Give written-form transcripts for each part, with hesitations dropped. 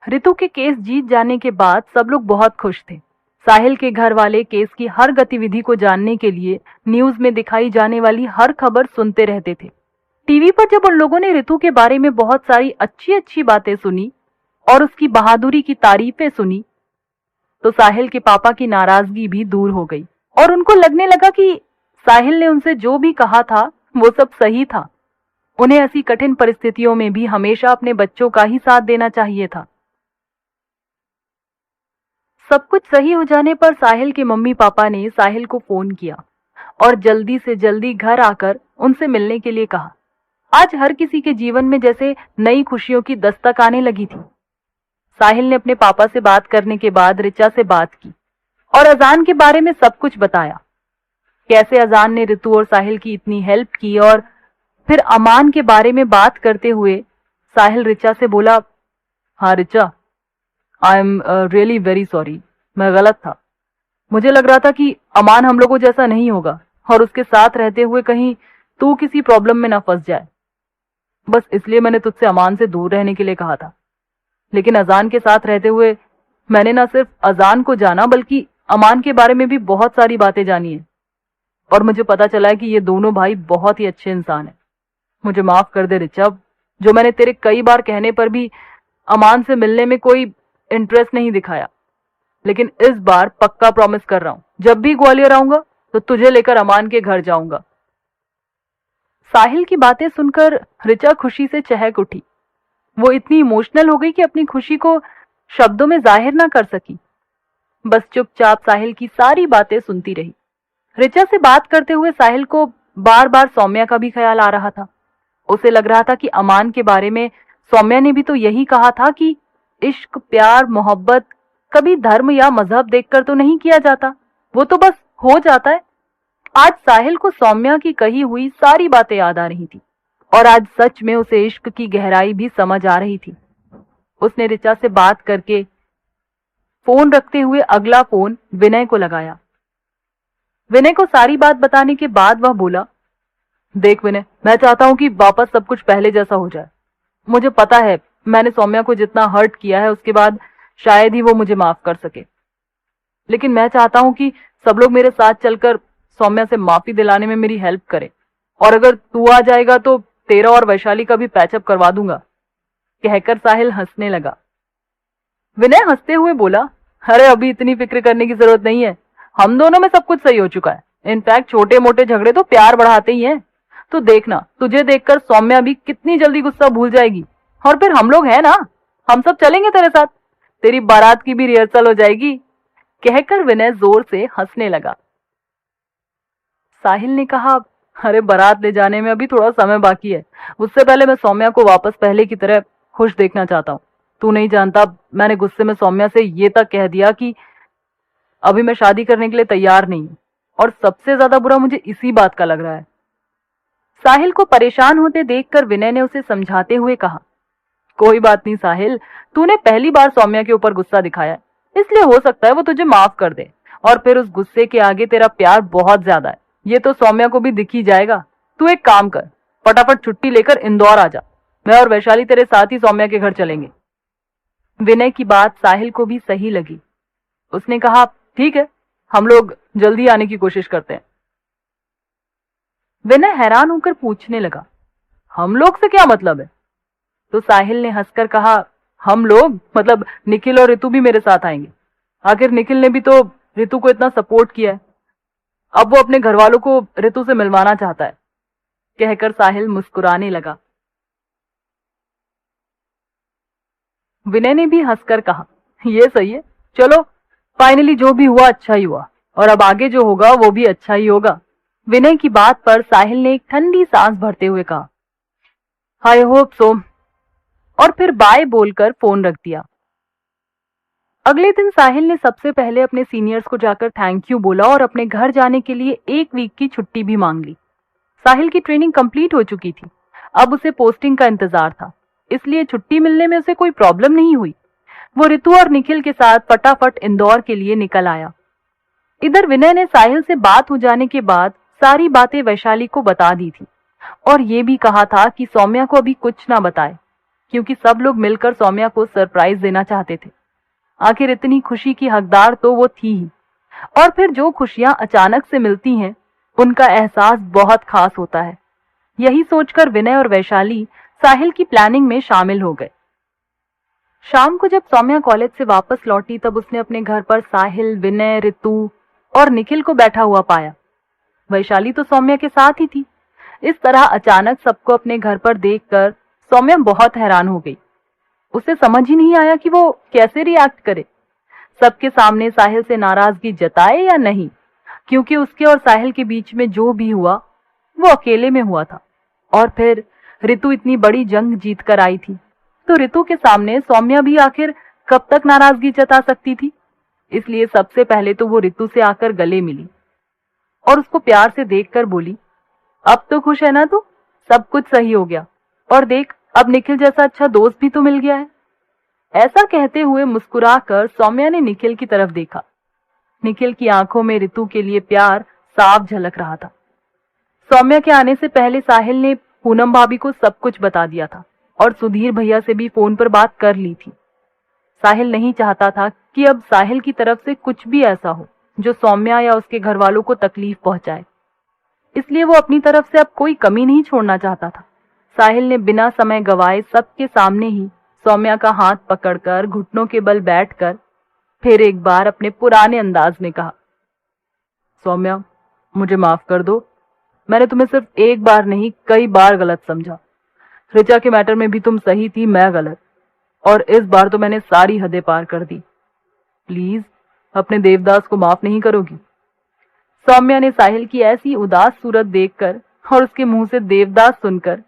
रितु के केस जीत जाने के बाद सब लोग बहुत खुश थे। साहिल के घर वाले केस की हर गतिविधि को जानने के लिए न्यूज में दिखाई जाने वाली हर खबर सुनते रहते थे। टीवी पर जब उन लोगों ने रितु के बारे में बहुत सारी अच्छी अच्छी बातें सुनी और उसकी बहादुरी की तारीफें सुनी, तो साहिल के पापा की नाराजगी भी दूर हो गई और उनको लगने लगा कि साहिल ने उनसे जो भी कहा था वो सब सही था। उन्हें ऐसी कठिन परिस्थितियों में भी हमेशा अपने बच्चों का ही साथ देना चाहिए था। सब कुछ सही हो जाने पर साहिल के मम्मी पापा ने साहिल को फोन किया और जल्दी से जल्दी घर आकर उनसे मिलने के लिए कहा। आज हर किसी के जीवन में जैसे नई खुशियों की दस्तक आने लगी थी। साहिल ने अपने पापा से बात करने के बाद रिचा से बात की और अजान के बारे में सब कुछ बताया। कैसे अजान ने रितु और साहिल की इतनी हेल्प की, और फिर अमान के बारे में बात करते हुए साहिल रिचा से बोला, हाँ Richa, I am really very sorry, मैं गलत था। मुझे लग रहा था कि अमान हम लोगों जैसा नहीं होगा और उसके साथ रहते हुए कहीं तू किसी प्रॉब्लम में ना फंस जाए। बस इसलिए मैंने तुझसे अमान से दूर रहने के लिए कहा था। लेकिन अजान के साथ रहते हुए मैंने ना सिर्फ अजान को जाना बल्कि अमान के बारे में भी बहुत सारी बातें जानी है और मुझे पता चला है कि ये दोनों भाई बहुत ही अच्छे इंसान हैं। मुझे माफ कर दे रिचा, जो मैंने तेरे कई बार कहने पर भी अमान से मिलने में कोई इंटरेस्ट नहीं दिखाया। लेकिन इस बार पक्का प्रॉमिस कर रहा हूं, जब भी ग्वालियर आऊंगा तो तुझे लेकर अमान के घर जाऊंगा। साहिल की बातें सुनकर रिचा खुशी से चहक उठी। वो इतनी इमोशनल हो गई कि अपनी खुशी को शब्दों में जाहिर ना कर सकी। बस चुपचाप साहिल की सारी बातें सुनती रही। रिचा से बात करते हुए साहिल को बार बार सौम्या का भी ख्याल आ रहा था। उसे लग रहा था कि अमान के बारे में सौम्या ने भी तो यही कहा था कि इश्क, प्यार, मोहब्बत कभी धर्म या मजहब देखकर तो नहीं किया जाता, वो तो बस हो जाता है। आज साहिल को सौम्या की कही हुई सारी बातें याद आ रही थी और आज सच में उसे इश्क की गहराई भी समझ आ रही थी। उसने रिचा से बात करके फोन रखते हुए अगला फोन विनय को लगाया। विनय को सारी बात बताने के बाद वह बोला, देख विनय, मैं चाहता हूं कि वापस सब कुछ पहले जैसा हो जाए। मुझे पता है मैंने सौम्या को जितना हर्ट किया है उसके बाद शायद ही वो मुझे माफ कर सके, लेकिन मैं चाहता हूं कि सब लोग मेरे साथ चलकर सौम्या से माफी दिलाने में मेरी हेल्प करें, और अगर तू आ जाएगा तो तेरा और वैशाली का भी पैचअप करवा दूंगा। कहकर साहिल हंसने लगा। विनय हंसते हुए बोला, अरे अभी इतनी फिक्र करने की जरूरत नहीं है, हम दोनों में सब कुछ सही हो चुका है। इनफैक्ट छोटे मोटे झगड़े तो प्यार बढ़ाते ही हैं। तो देखना, तुझे देखकर सौम्या भी कितनी जल्दी गुस्सा भूल जाएगी, और फिर हम लोग हैं ना, हम सब चलेंगे तेरे साथ, तेरी बारात की भी रिहर्सल हो जाएगी। कहकर विनय जोर से हंसने लगा। साहिल ने कहा, अरे बारात ले जाने में अभी थोड़ा समय बाकी है, उससे पहले मैं सौम्या को वापस पहले की तरह खुश देखना चाहता हूँ। तू नहीं जानता, मैंने गुस्से में सौम्या से ये तक कह दिया कि अभी मैं शादी करने के लिए तैयार नहीं हूं, और सबसे ज्यादा बुरा मुझे इसी बात का लग रहा है। साहिल को परेशान होते देखकर विनय ने उसे समझाते हुए कहा, कोई बात नहीं साहिल, तूने पहली बार सौम्या के ऊपर गुस्सा दिखाया है, इसलिए हो सकता है वो तुझे माफ कर दे, और फिर उस गुस्से के आगे तेरा प्यार बहुत ज्यादा है, ये तो सौम्या को भी दिख ही जाएगा। तू एक काम कर, फटाफट छुट्टी लेकर इंदौर आ जा, मैं और वैशाली तेरे साथ ही सौम्या के घर चलेंगे। विनय की बात साहिल को भी सही लगी। उसने कहा, ठीक है, हम लोग जल्दी आने की कोशिश करते हैं। विनय हैरान होकर पूछने लगा, हम लोग से क्या मतलब है? तो साहिल ने हंसकर कहा, हम लोग मतलब निखिल और ऋतु भी मेरे साथ आएंगे। आखिर निखिल ने भी तो ऋतु को इतना सपोर्ट किया है, अब वो अपने घर वालों को ऋतु से मिलवाना चाहता है। कहकर साहिल मुस्कुराने लगा। विनय ने भी हंसकर कहा, ये सही है, चलो फाइनली जो भी हुआ अच्छा ही हुआ, और अब आगे जो होगा वो भी अच्छा ही होगा। विनय की बात पर साहिल ने एक ठंडी सांस भरते हुए कहा, आई होप सो, और फिर बाय बोलकर फोन रख दिया। अगले दिन साहिल ने सबसे पहले अपने सीनियर्स को जाकर थैंक यू बोला और अपने घर जाने के लिए 1 वीक की छुट्टी भी मांग ली। साहिल की ट्रेनिंग कंप्लीट हो चुकी थी, अब उसे पोस्टिंग का इंतजार था, इसलिए छुट्टी मिलने में उसे कोई प्रॉब्लम नहीं हुई। वो ऋतु और निखिल के साथ फटाफट इंदौर के लिए निकल आया। इधर विनय ने साहिल से बात हो जाने के बाद सारी बातें वैशाली को बता दी थी और ये भी कहा था कि सौम्या को अभी कुछ ना बताए। क्योंकि सब लोग मिलकर सौम्या को सरप्राइज देना चाहते थे। आखिर इतनी खुशी की हकदार तो वो थी ही, और फिर जो खुशियां अचानक से मिलती हैं उनका एहसास बहुत खास होता है। यही सोचकर विनय और वैशाली साहिल की प्लानिंग में शामिल हो गए। शाम को जब सौम्या कॉलेज से वापस लौटी तब उसने अपने घर पर साहिल, विनय, ऋतु और निखिल को बैठा हुआ पाया। वैशाली तो सौम्या के साथ ही थी। इस तरह अचानक सबको अपने घर पर देखकर सौम्या बहुत हैरान हो गई। उसे समझ ही नहीं आया कि वो कैसे रिएक्ट करे। सबके सामने साहिल से नाराजगी जताए या नहीं, क्योंकि उसके और साहिल के बीच में जो भी हुआ वो अकेले में हुआ था। और फिर ऋतु इतनी बड़ी जंग जीत कर आई थी, तो ऋतु के सामने सौम्या भी आखिर कब तक नाराजगी जता सकती थी। इसलिए सबसे पहले तो वो ऋतु से आकर गले मिली और उसको प्यार से देखकर बोली, अब तो खुश है ना तू? सब कुछ सही हो गया, और देख अब निखिल जैसा अच्छा दोस्त भी तो मिल गया है। ऐसा कहते हुए मुस्कुराकर सौम्या ने निखिल की तरफ देखा। निखिल की आंखों में ऋतु के लिए प्यार साफ झलक रहा था। सौम्या के आने से पहले साहिल ने पूनम भाभी को सब कुछ बता दिया था और सुधीर भैया से भी फोन पर बात कर ली थी। साहिल नहीं चाहता था कि अब साहिल की तरफ से कुछ भी ऐसा हो जो सौम्या या उसके घर वालों को तकलीफ पहुंचाए, इसलिए वो अपनी तरफ से अब कोई कमी नहीं छोड़ना चाहता था। साहिल ने बिना समय गवाए सबके सामने ही सौम्या का हाथ पकड़कर घुटनों के बल बैठकर फिर एक बार अपने पुराने अंदाज में कहा, सौम्या मुझे माफ कर दो, मैंने तुम्हें सिर्फ एक बार नहीं कई बार गलत समझा। ऋचा के मैटर में भी तुम सही थी, मैं गलत, और इस बार तो मैंने सारी हदें पार कर दी। प्लीज अपने देवदास को माफ नहीं करोगी? सौम्या ने साहिल की ऐसी उदास सूरत देखकर और उसके मुंह से देवदास सुनकर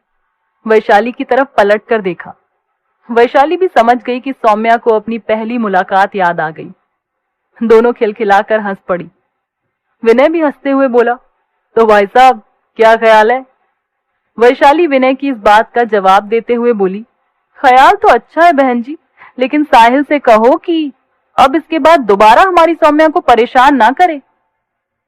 वैशाली की तरफ पलट कर देखा। वैशाली भी समझ गई कि सौम्या को अपनी पहली मुलाकात याद आ गई। दोनों खिलखिलाकर हंस पड़ी। विनय भी हंसते हुए बोला, तो भाई साहब क्या ख्याल है? वैशाली विनय की इस बात का जवाब देते हुए बोली, ख्याल तो अच्छा है बहन जी, लेकिन साहिल से कहो कि अब इसके बाद दोबारा हमारी सौम्या को परेशान ना करे।